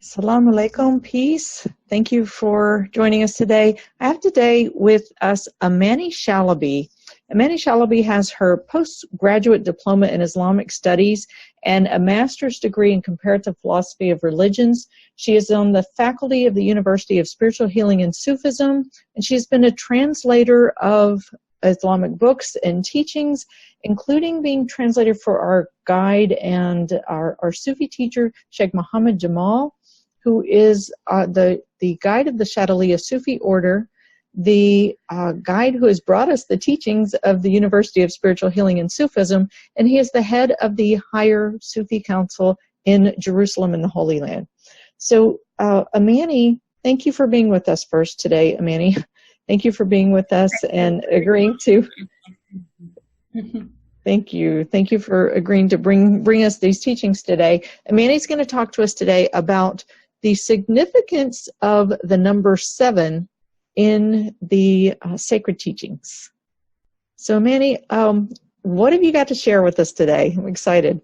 Assalamu alaikum, peace. Thank you for joining us today. I have today with us Amany Shalaby. Amany Shalaby has her postgraduate diploma in Islamic studies and a master's degree in comparative philosophy of religions. She is on the faculty of the University of Spiritual Healing and Sufism, and she's been a translator of Islamic books and teachings, including being translated for our guide and our Sufi teacher, Sheikh Muhammad Jamal, who is the guide of the Shalaby Sufi order, the guide who has brought us the teachings of the University of Spiritual Healing and Sufism, and he is the head of the Higher Sufi Council in Jerusalem in the Holy Land. So, Amani, thank you for being with us first today, Amani. Thank you for being with us and agreeing to... Thank you. Thank you for agreeing to bring us these teachings today. Amani's going to talk to us today about the significance of the number 7 in the sacred teachings. So, Amany, what have you got to share with us today? I'm excited.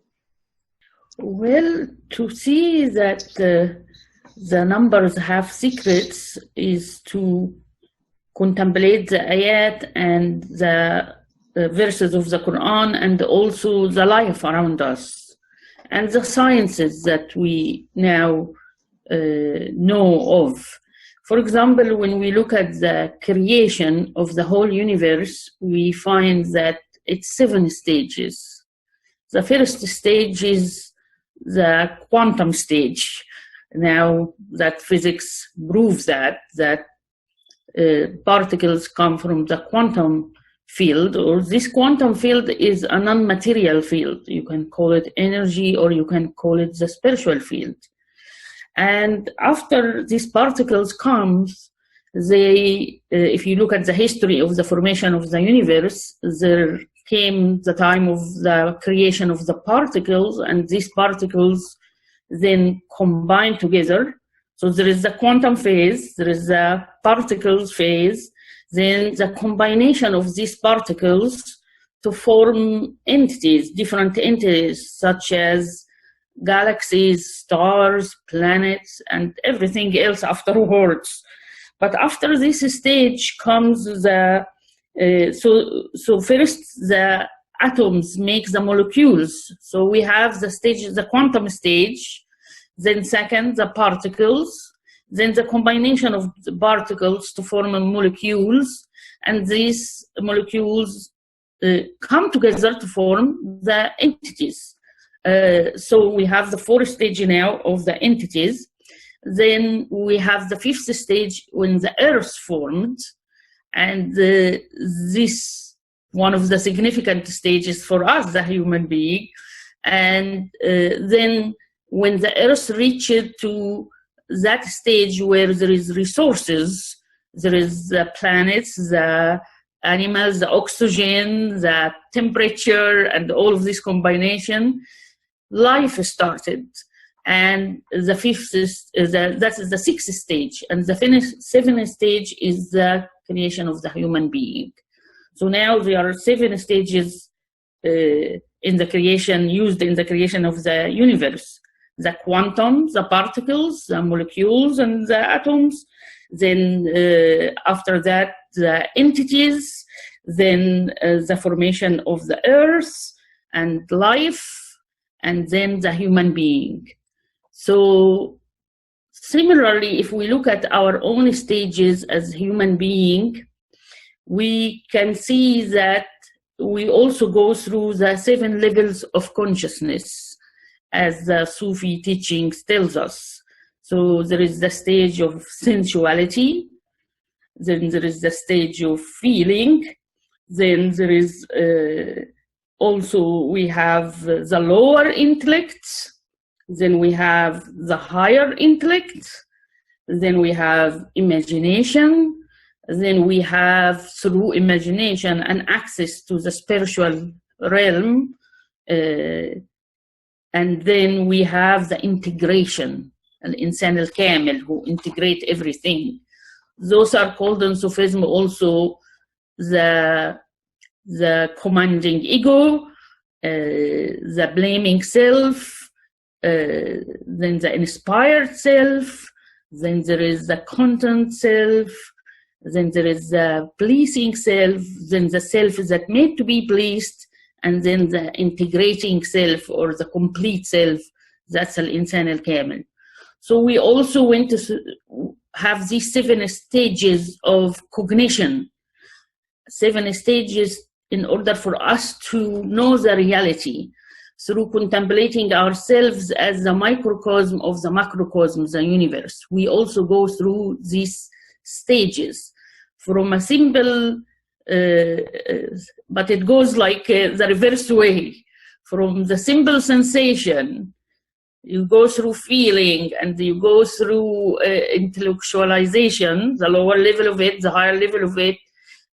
Well, to see that the numbers have secrets is to contemplate the ayat and the verses of the Quran and also the life around us and the sciences that we now know of. For example, when we look at the creation of the whole universe, we find that it's 7 stages. The first stage is the quantum stage. Now that physics proves that particles come from the quantum field, or this quantum field is a non-material field. You can call it energy, or you can call it the spiritual field. And after these particles comes, if you look at the history of the formation of the universe, there came the time of the creation of the particles, and these particles then combine together. So there is the quantum phase, there is the particles phase, then the combination of these particles to form entities, different entities, such as galaxies, stars, planets, and everything else afterwards. But after this stage comes the, so first the atoms make the molecules. So we have the stage, the quantum stage, then second, the particles, then the combination of the particles to form molecules, and these molecules come together to form the entities. So we have the 4th stage now of the entities. Then we have the 5th stage when the Earth formed, and this one of the significant stages for us, the human being. And then when the Earth reached to that stage where there is resources, there is the planets, the animals, the oxygen, the temperature, and all of this combination, life started. And the 5th is that is the 6th stage, and the 7th stage is the creation of the human being. So now there are 7 stages in the creation, used in the creation of the universe: the quantum, the particles, the molecules, and the atoms. Then after that, the entities, then the formation of the earth and life, and then the human being. So similarly, if we look at our own stages as human being, we can see that we also go through the 7 levels of consciousness, as the Sufi teachings tells us. So there is the stage of sensuality, then there is the stage of feeling, then there is also we have the lower intellect, then we have the higher intellect, then we have imagination, then we have through imagination and access to the spiritual realm, and then we have the integration, al-insan al-kamil, who integrate everything. Those are called in Sufism also the commanding ego, the blaming self, then the inspired self, then there is the content self, then there is the pleasing self, then the self that made to be pleased, and then the integrating self or the complete self, that's al-insan al-kamil. So we also went to have these 7 stages of cognition, 7 stages in order for us to know the reality through contemplating ourselves as the microcosm of the macrocosm, the universe. We also go through these stages from a simple, but it goes like the reverse way. From the simple sensation, you go through feeling, and you go through intellectualization, the lower level of it, the higher level of it.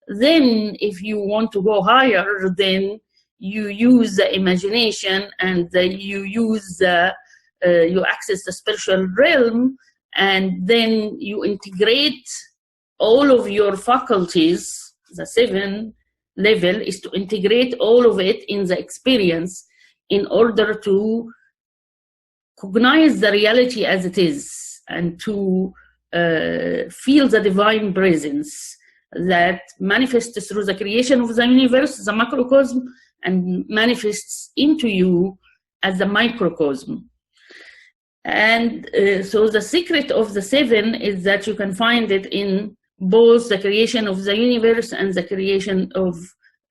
Then if you want to go higher, then you use the imagination, and you use you access the spiritual realm, and then you integrate all of your faculties. The 7 level is to integrate all of it in the experience in order to cognize the reality as it is, and to feel the divine presence that manifests through the creation of the universe, the macrocosm, and manifests into you as the microcosm. And so the secret of the 7 is that you can find it in both the creation of the universe and the creation of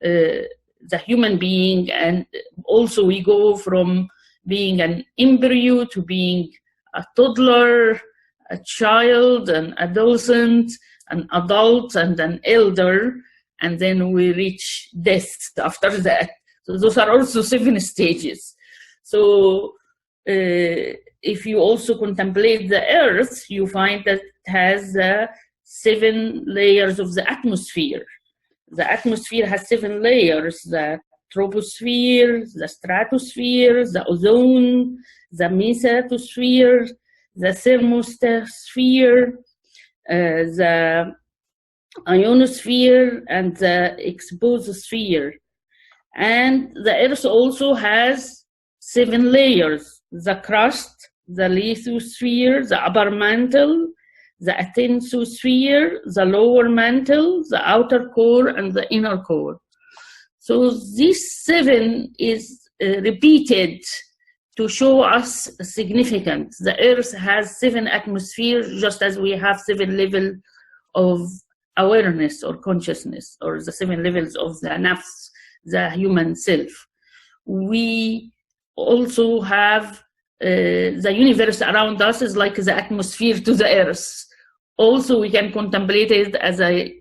the human being. And also we go from being an embryo to being a toddler, a child, an adolescent, an adult, and an elder, and then we reach death after that. So those are also 7 stages. So if you also contemplate the earth, you find that it has 7 layers of the atmosphere. The atmosphere has 7 layers: the troposphere, the stratosphere, the ozone, the mesosphere, the thermosphere, the ionosphere, and the exosphere. And the earth also has 7 layers: the crust, the lithosphere, the upper mantle, the atmosphere, the lower mantle, the outer core, and the inner core. So this 7 is repeated to show us significance. The earth has 7 atmospheres, just as we have 7 levels of awareness or consciousness, or the 7 levels of the nafs, the human self. We also have the universe around us is like the atmosphere to the earth. Also, we can contemplate it, as I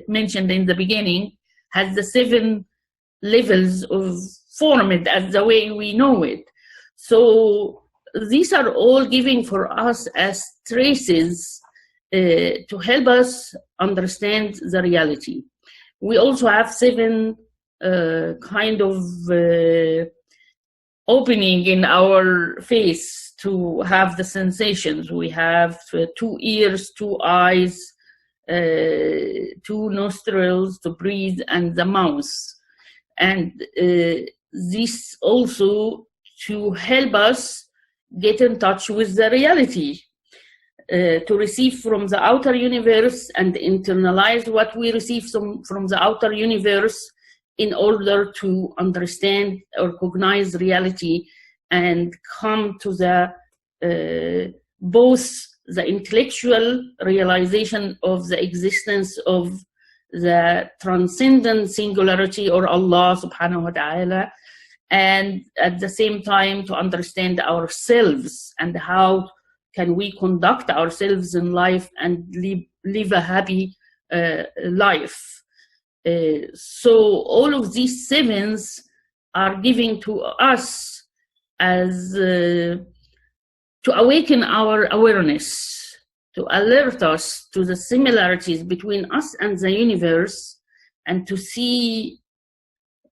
mentioned in the beginning, has the 7 levels of formed as the way we know it. So these are all giving for us as traces to help us understand the reality. We also have 7 kind of opening in our face to have the sensations. We have 2 ears, 2 eyes, 2 nostrils to breathe, and the mouth. And this also to help us get in touch with the reality, to receive from the outer universe and internalize what we receive from the outer universe in order to understand or cognize reality and come to the both the intellectual realization of the existence of the transcendent singularity or Allah subhanahu wa ta'ala, and at the same time to understand ourselves and how can we conduct ourselves in life and live a happy life. So all of these 7s are giving to us as to awaken our awareness, to alert us to the similarities between us and the universe, and to see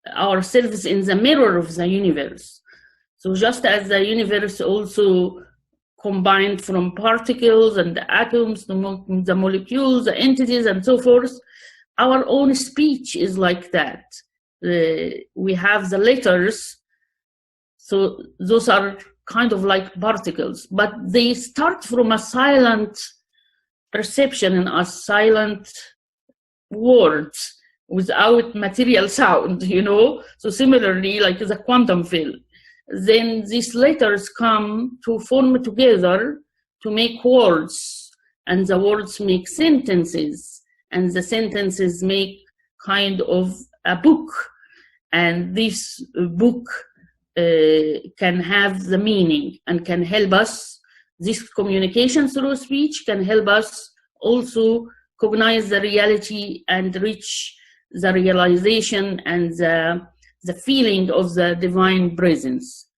ourselves in the mirror of the universe. So just as the universe also combined from particles and the atoms, the molecules, the entities, and so forth, our own speech is like that. We have the letters, so those are kind of like particles, but they start from a silent perception and a silent words without material sound, you know. So similarly, like the quantum field, then these letters come to form together to make words, and the words make sentences, and the sentences make kind of a book, and this book can have the meaning and can help us. This communication through speech can help us also cognize the reality and reach the realization and the feeling of the divine presence.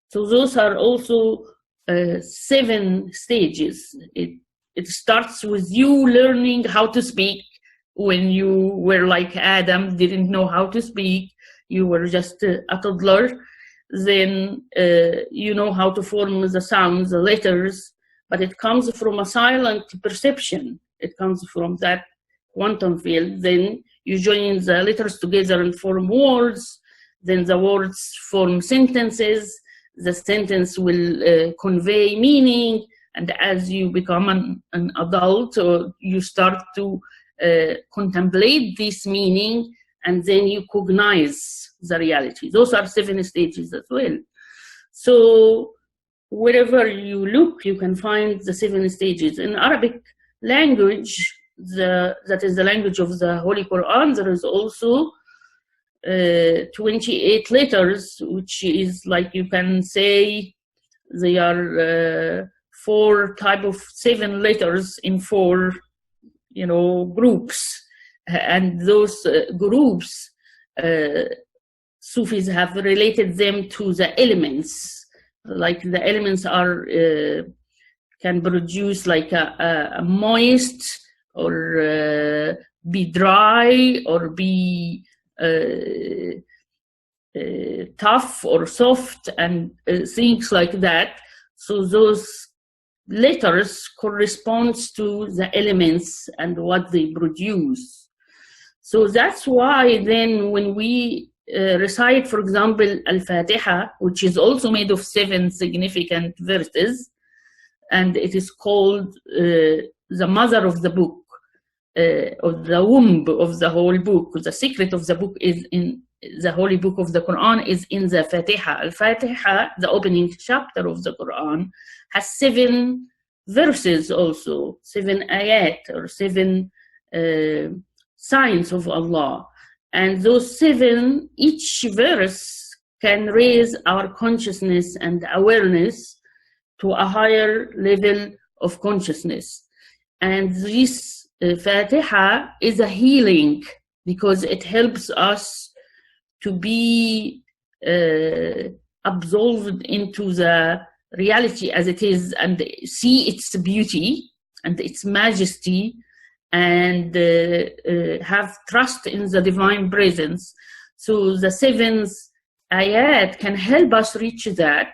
So those are also 7 stages. It starts with you learning how to speak. When you were like Adam, didn't know how to speak, you were just a toddler. Then you know how to form the sounds, the letters, but it comes from a silent perception. It comes from that quantum field. Then you join the letters together and form words. Then the words form sentences. The sentence will convey meaning. And as you become an adult, or you start to contemplate this meaning, and then you cognize the reality. Those are 7 stages as well. So wherever you look, you can find the 7 stages. In Arabic language, that is the language of the Holy Quran, there is also 28 letters, which is like, you can say they are 4 type of 7 letters in 4, you know, groups. And those groups, Sufis have related them to the elements. Like the elements are can produce like a moist, or be dry, or be tough or soft, and things like that. So those letters corresponds to the elements and what they produce. So that's why then when we recite, for example, Al-Fatiha, which is also made of 7 significant verses, and it is called the mother of the book, or the womb of the whole book. The secret of the book is in the holy book of the Quran, is in the Fatiha. Al-Fatiha, the opening chapter of the Quran, has 7 verses also, 7 ayat, or 7 signs of Allah. And those 7, each verse can raise our consciousness and awareness to a higher level of consciousness. And this Fatiha is a healing, because it helps us to be absorbed into the reality as it is, and see its beauty and its majesty, and have trust in the divine presence. So the 7 ayat can help us reach that.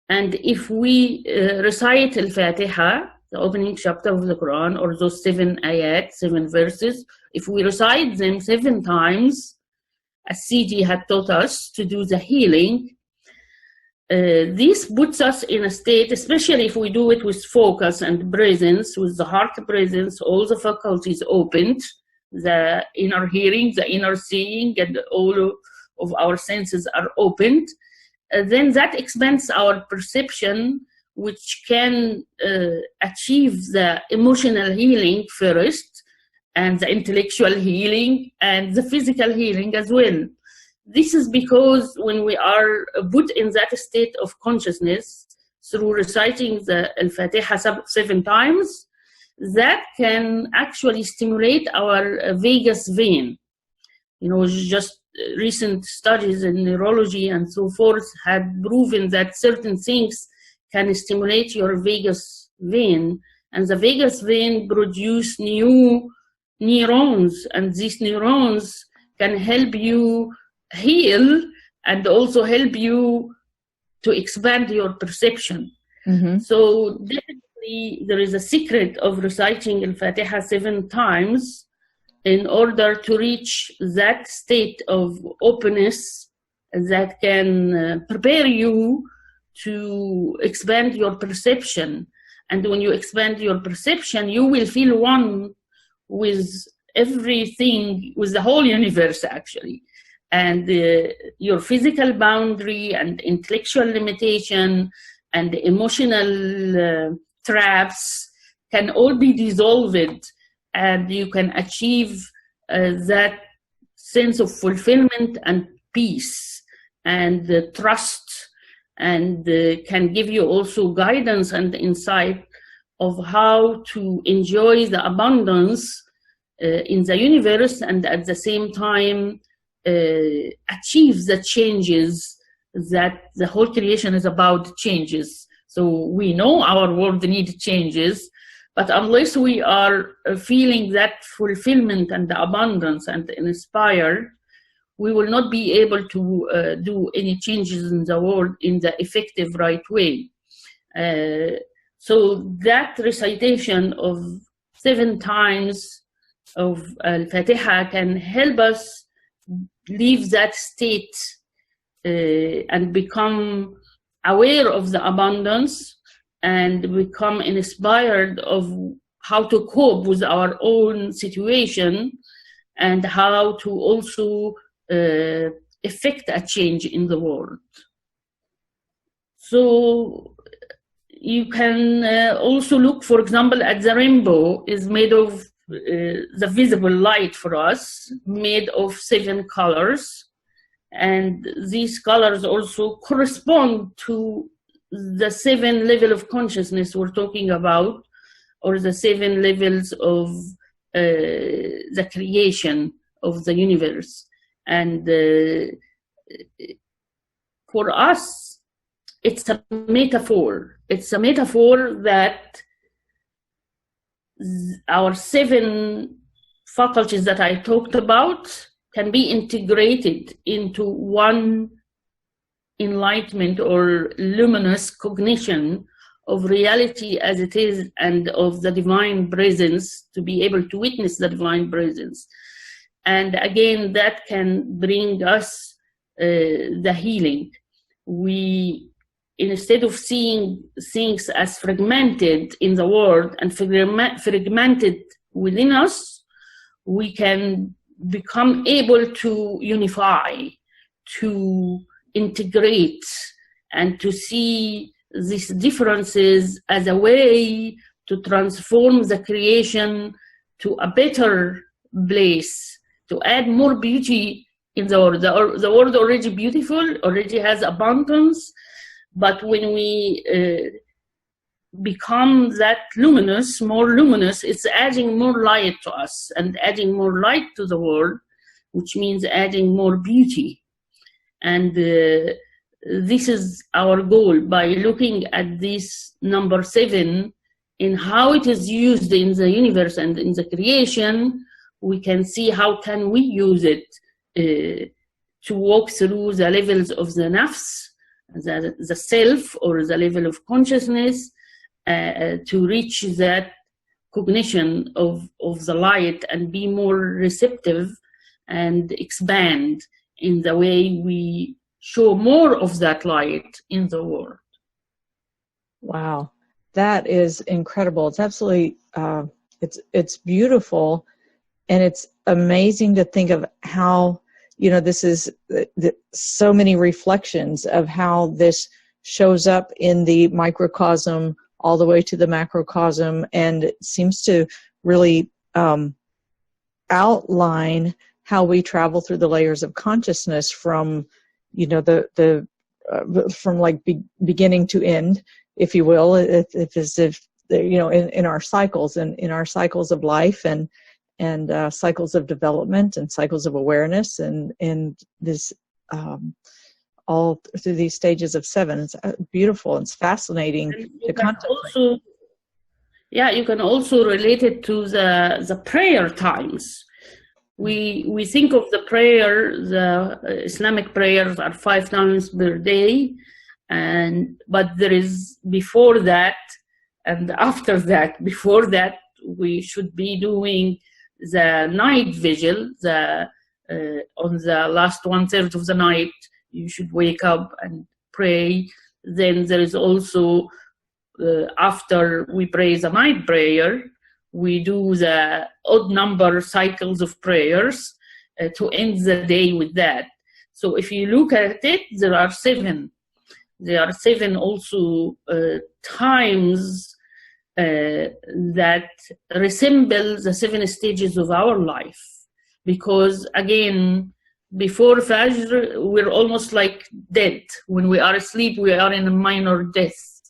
And if we recite Al-Fatiha, the opening chapter of the Quran, or those 7 ayat, 7 verses, if we recite them 7 times, as Sidi had taught us to do the healing, this puts us in a state, especially if we do it with focus and presence, with the heart presence, all the faculties opened, the inner hearing, the inner seeing, and all of our senses are opened, then that expands our perception, which can achieve the emotional healing first, and the intellectual healing, and the physical healing as well. This is because when we are put in that state of consciousness through reciting the Al-Fatiha 7 times, that can actually stimulate our vagus vein. You know, just recent studies in neurology and so forth had proven that certain things can stimulate your vagus vein, and the vagus vein produce new neurons, and these neurons can help you heal and also help you to expand your perception. Mm-hmm. So definitely there is a secret of reciting Al-Fatiha 7 times in order to reach that state of openness that can prepare you to expand your perception. And when you expand your perception, you will feel one with everything, with the whole universe, actually. And your physical boundary and intellectual limitation and emotional traps can all be dissolved, and you can achieve that sense of fulfillment and peace and trust, and can give you also guidance and insight of how to enjoy the abundance in the universe, and at the same time achieve the changes that the whole creation is about. Changes. So we know our world needs changes, but unless we are feeling that fulfillment and the abundance and inspired, we will not be able to do any changes in the world in the effective right way. So that recitation of 7 times of Al-Fatiha can help us leave that state and become aware of the abundance and become inspired of how to cope with our own situation and how to also effect a change in the world. So you can also look, for example, at the rainbow is made of the visible light for us, made of 7 colors. And these colors also correspond to the 7 levels of consciousness we're talking about, or the 7 levels of the creation of the universe. And for us, it's a metaphor. It's a metaphor that our 7 faculties that I talked about can be integrated into one enlightenment or luminous cognition of reality as it is, and of the divine presence, to be able to witness the divine presence. And again, that can bring us the healing. We, instead of seeing things as fragmented in the world and fragmented within us, we can become able to unify, to integrate, and to see these differences as a way to transform the creation to a better place, to add more beauty in the world. The world already beautiful, already has abundance, but when we become that luminous, more luminous, it's adding more light to us and adding more light to the world, which means adding more beauty. And this is our goal. By looking at this number 7 in how it is used in the universe and in the creation, we can see how can we use it to walk through the levels of the nafs, the self, or the level of consciousness, to reach that cognition of the light and be more receptive and expand in the way we show more of that light in the world. Wow, that is incredible. It's absolutely, it's beautiful, and it's amazing to think of how, this is so many reflections of how this shows up in the microcosm all the way to the macrocosm, and it seems to really outline how we travel through the layers of consciousness from, from like beginning to end, if you will, in our cycles, and in our cycles of life, and cycles of development, and cycles of awareness, and this all through these stages of 7. It's beautiful. It's fascinating to contemplate. You can also relate it to the prayer times. We think of the prayer, the Islamic prayers are 5 times per day, but there is before that and after that. Before that, we should be doing the night vigil. On the last 1/3 of the night, you should wake up and pray Then there is also, after we pray the night prayer, we do the odd number cycles of prayers to end the day with that. So if you look at it, there are 7. There are 7 also times that resemble the 7 stages of our life. Because again, before Fajr, we're almost like dead. When we are asleep, we are in a minor death.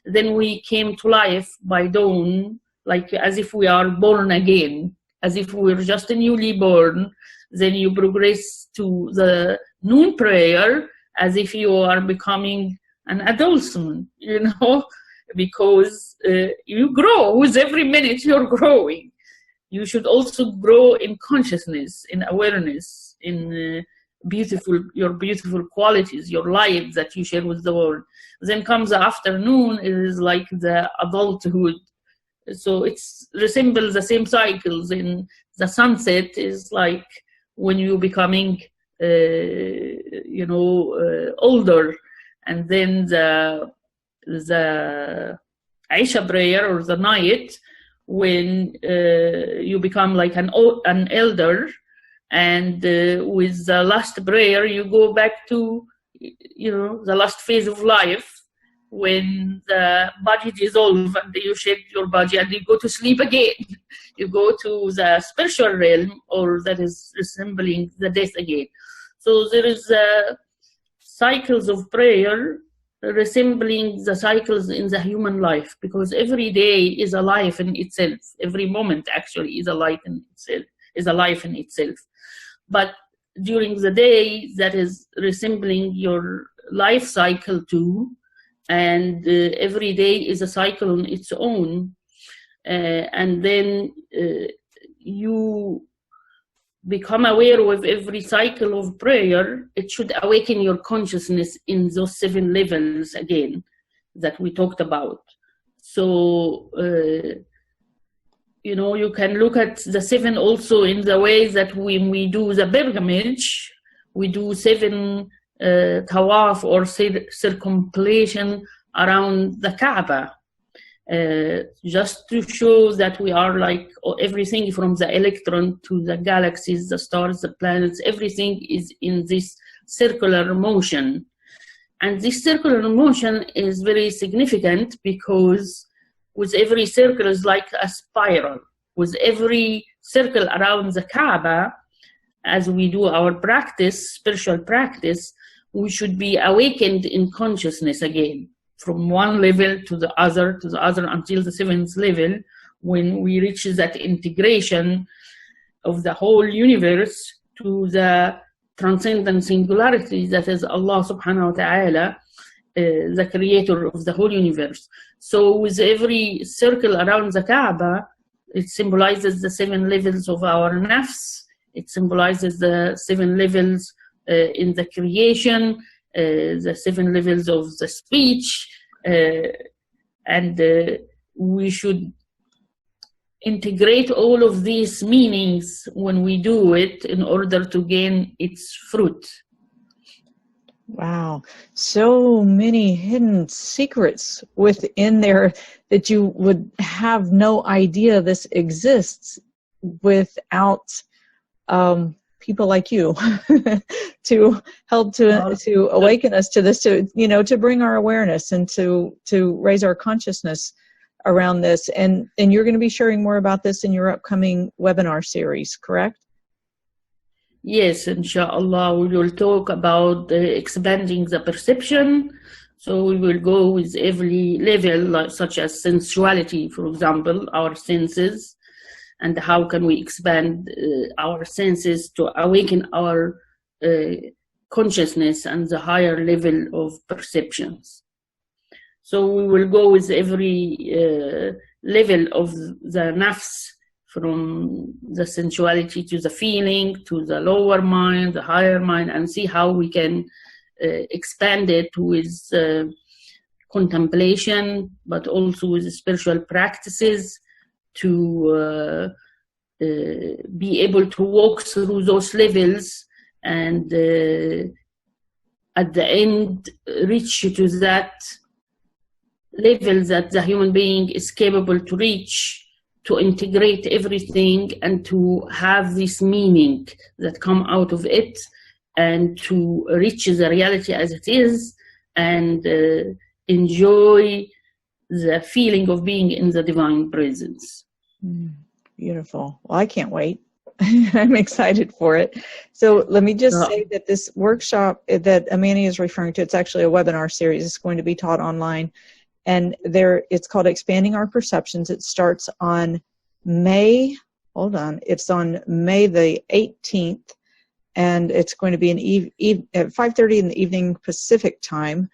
Then we came to life by dawn, like as if we are born again, as if we're just newly born. Then you progress to the noon prayer as if you are becoming an adolescent, because you grow with every minute you're growing. You should also grow in consciousness, in awareness, in your beautiful qualities, your life that you share with the world. Then comes the afternoon, it is like the adulthood. So it resembles the same cycles. In the sunset is like when you're becoming, older, and then the Aisha prayer or the night, when you become like an elder, and with the last prayer you go back to the last phase of life, when the body dissolves and you shed your body and you go to sleep again. You go to the spiritual realm, or that is resembling the death again. So there is cycles of prayer resembling the cycles in the human life, because every day is a life in itself. Every moment actually is a life in itself. But during the day, that is resembling your life cycle too, and every day is a cycle on its own. And then you become aware of every cycle of prayer. It should awaken your consciousness in those 7 levels again that we talked about. So, you can look at the 7 also in the way that when we do the pilgrimage, we do 7 tawaf or circumambulation around the Kaaba. Just to show that we are like everything from the electron to the galaxies, the stars, the planets, everything is in this circular motion. And this circular motion is very significant because with every circle is like a spiral. With every circle around the Kaaba, as we do our practice, spiritual practice, we should be awakened in consciousness again, from one level to the other until the 7th level, when we reach that integration of the whole universe to the transcendent singularity that is Allah subhanahu wa ta'ala, the creator of the whole universe. So with every circle around the Kaaba, it symbolizes the 7 levels of our nafs. It symbolizes the 7 levels in the creation, the 7 levels of the speech, and we should integrate all of these meanings when we do it in order to gain its fruit. Wow, so many hidden secrets within there that you would have no idea this exists without people like you to help to awaken us to this, to bring our awareness and to raise our consciousness around this. And you're going to be sharing more about this in your upcoming webinar series, correct? Yes, inshallah, we will talk about expanding the perception. So we will go with every level, such as sensuality, for example, our senses, and how can we expand our senses to awaken our consciousness and the higher level of perceptions. So we will go with every level of the nafs, from the sensuality to the feeling, to the lower mind, the higher mind, and see how we can expand it with contemplation, but also with spiritual practices to be able to walk through those levels and at the end reach to that level that the human being is capable to reach, to integrate everything and to have this meaning that come out of it, and to reach the reality as it is, and enjoy the feeling of being in the divine presence. Beautiful. Well, I can't wait. I'm excited for it. So let me just say that this workshop that Amany is referring to, it's actually a webinar series. It's going to be taught online. And it's called Expanding Our Perceptions. It starts on May the 18th. And it's going to be at 5:30 in the evening Pacific time.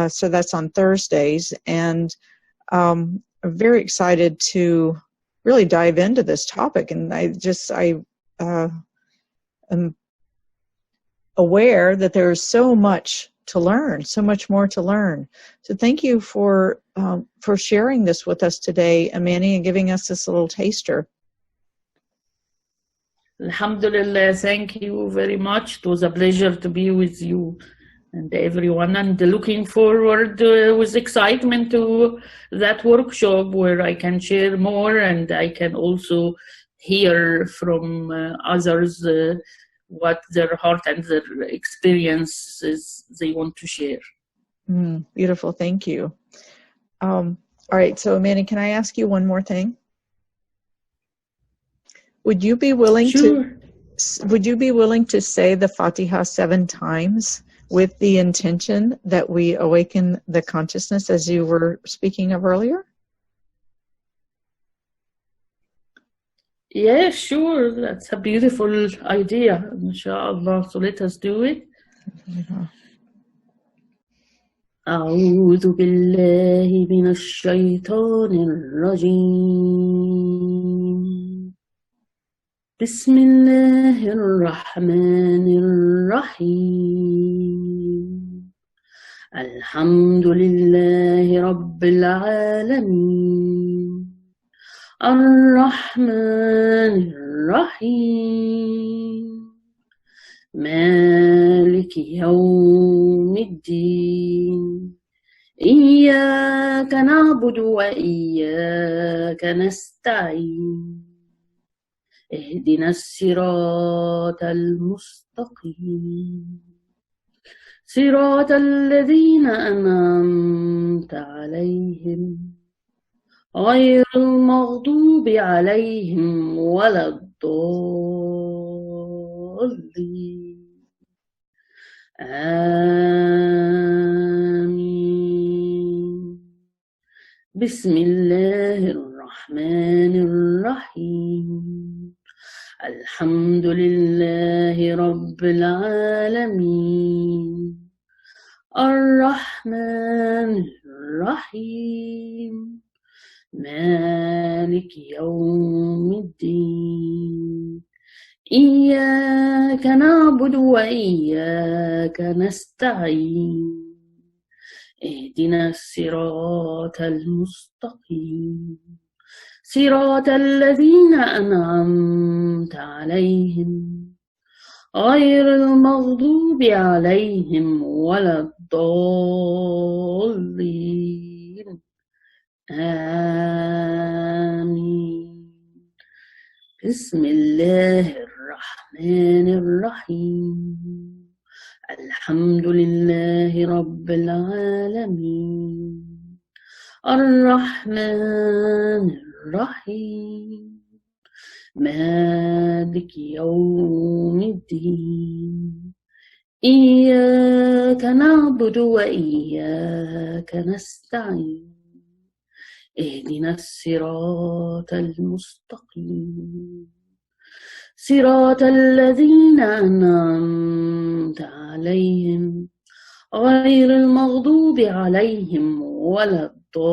So that's on Thursdays. And I'm very excited to really dive into this topic. And I am aware that there's so much to learn, so much more to learn. So thank you for sharing this with us today, Amany, and giving us this little taster. Alhamdulillah, thank you very much. It was a pleasure to be with you and everyone, and looking forward with excitement to that workshop where I can share more and I can also hear from others what their heart and their experiences they want to share. Beautiful, thank you. All right, so Amany, can I ask you one more thing? Would you be willing to say the Fatiha 7 times with the intention that we awaken the consciousness as you were speaking of earlier? Yeah, sure. That's a beautiful idea. Inshallah. So let us do it. أعوذ بالله من الشيطان الرجيم. بسم الله الرحمن الرحيم. الحمد لله رب العالمين. الرحمن الرحيم. مالك يوم الدين. إياك نعبد وإياك نستعين. اهدنا الصراط المستقيم. صراط الذين أنعمت عليهم غير المغضوب عليهم ولا الضالين. آمين. بسم الله الرحمن الرحيم. الحمد لله رب العالمين. الرحمن الرحيم. مالك يوم الدين. إياك نعبد وإياك نستعين. اهدنا الصراط المستقيم. صراط الذين أنعمت عليهم غير المغضوب عليهم ولا الضالين. آمين. بسم الله الرحمن الرحيم. الحمد لله رب العالمين. الرحمن الرحيم. مالك يوم الدين. إياك نعبد وإياك نستعين. اهدنا الصراط المستقيم. صراط الذين أنعمت عليهم غير المغضوب عليهم ولا الضالين.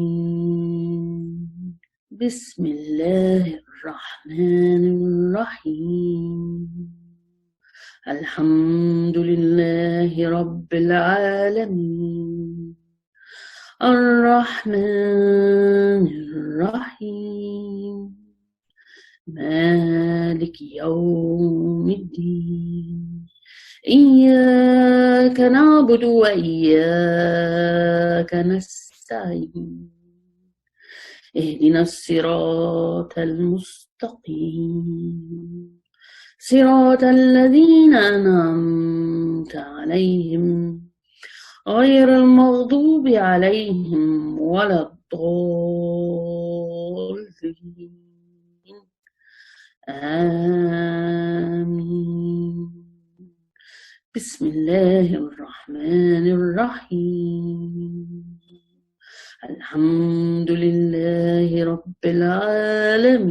آمين. بسم الله الرحمن الرحيم. الحمد لله رب العالمين. الرحمن الرحيم. مالك يوم الدين إياك نعبد وإياك نستعين اهدنا الصراط المستقيم صراط الذين أنعمت عليهم غير المغضوب عليهم ولا الضالين آمين. بسم الله الرحمن الرحيم الحمد لله رب العالمين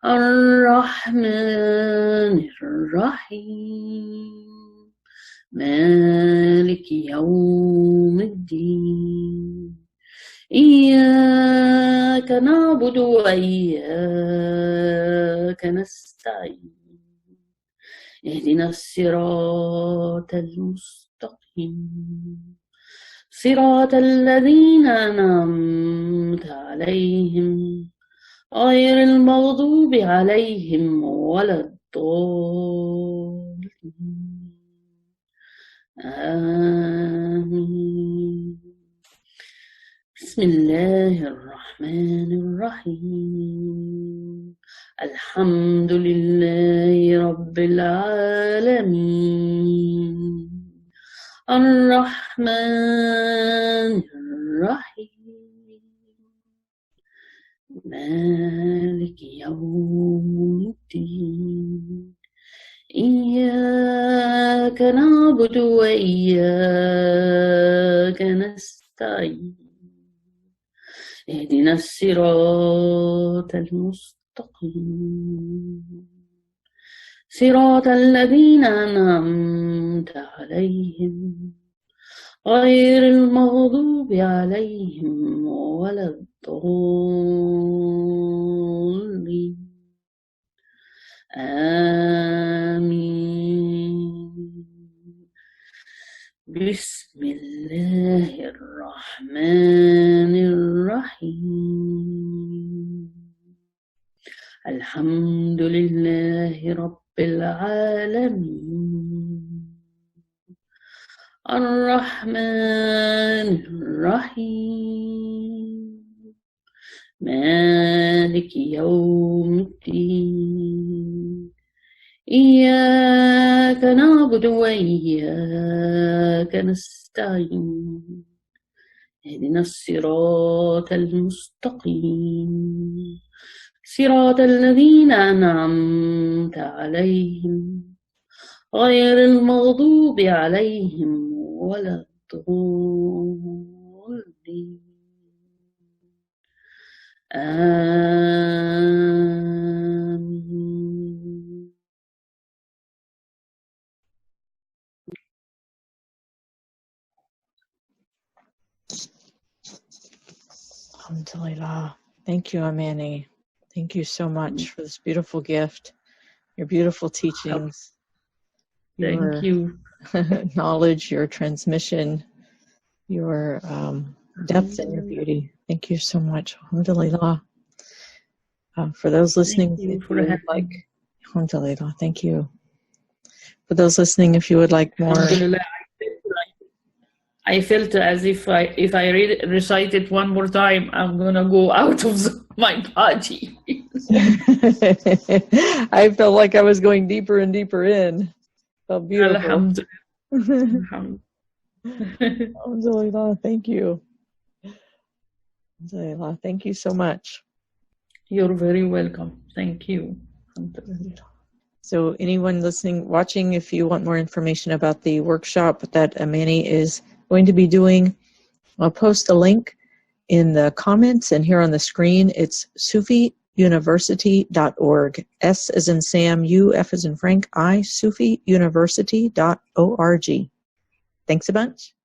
الرحمن الرحيم مالك يوم الدين إياك نعبد وإياك نستعين اهدنا الصراط المستقيم صراط الذين أنعمت عليهم غير المغضوب عليهم ولا الضالين آمين. بسم الله الرحمن الرحيم الحمد لله رب العالمين الرحمن الرحيم مالك يوم الدين إياك نعبد وإياك نستعين اهدنا الصراط المستقيم صراط الذين أنعمت عليهم غير المغضوب عليهم ولا الضالين آمين. بسم الله الرحمن الرحيم الحمد لله رب العالمين الرحمن الرحيم مالك يوم الدين إياك نعبد وإياك نستعين اهدنا الصراط المستقيم صراط الذين أنعمت عليهم غير المغضوب عليهم ولا الضالين آمين. Alhamdulillah. Thank you, Amani. Thank you so much for this beautiful gift, your beautiful teachings. Thank you. Knowledge, your transmission, your depth and your beauty. Thank you so much. Alhamdulillah. For those listening, Alhamdulillah. Thank you. For those listening, if you would like more. I felt as if I recite it one more time, I'm gonna go out of my body. I felt like I was going deeper and deeper in. Felt beautiful. Alhamdulillah. Alhamdulillah. Thank you. Alhamdulillah. Thank you so much. You're very welcome. Thank you. So anyone listening, watching, if you want more information about the workshop that Amani is going to be doing, I'll post a link in the comments and here on the screen. It's sufiuniversity.org. S as in Sam, U, F as in Frank, I, sufiuniversity.org. Thanks a bunch.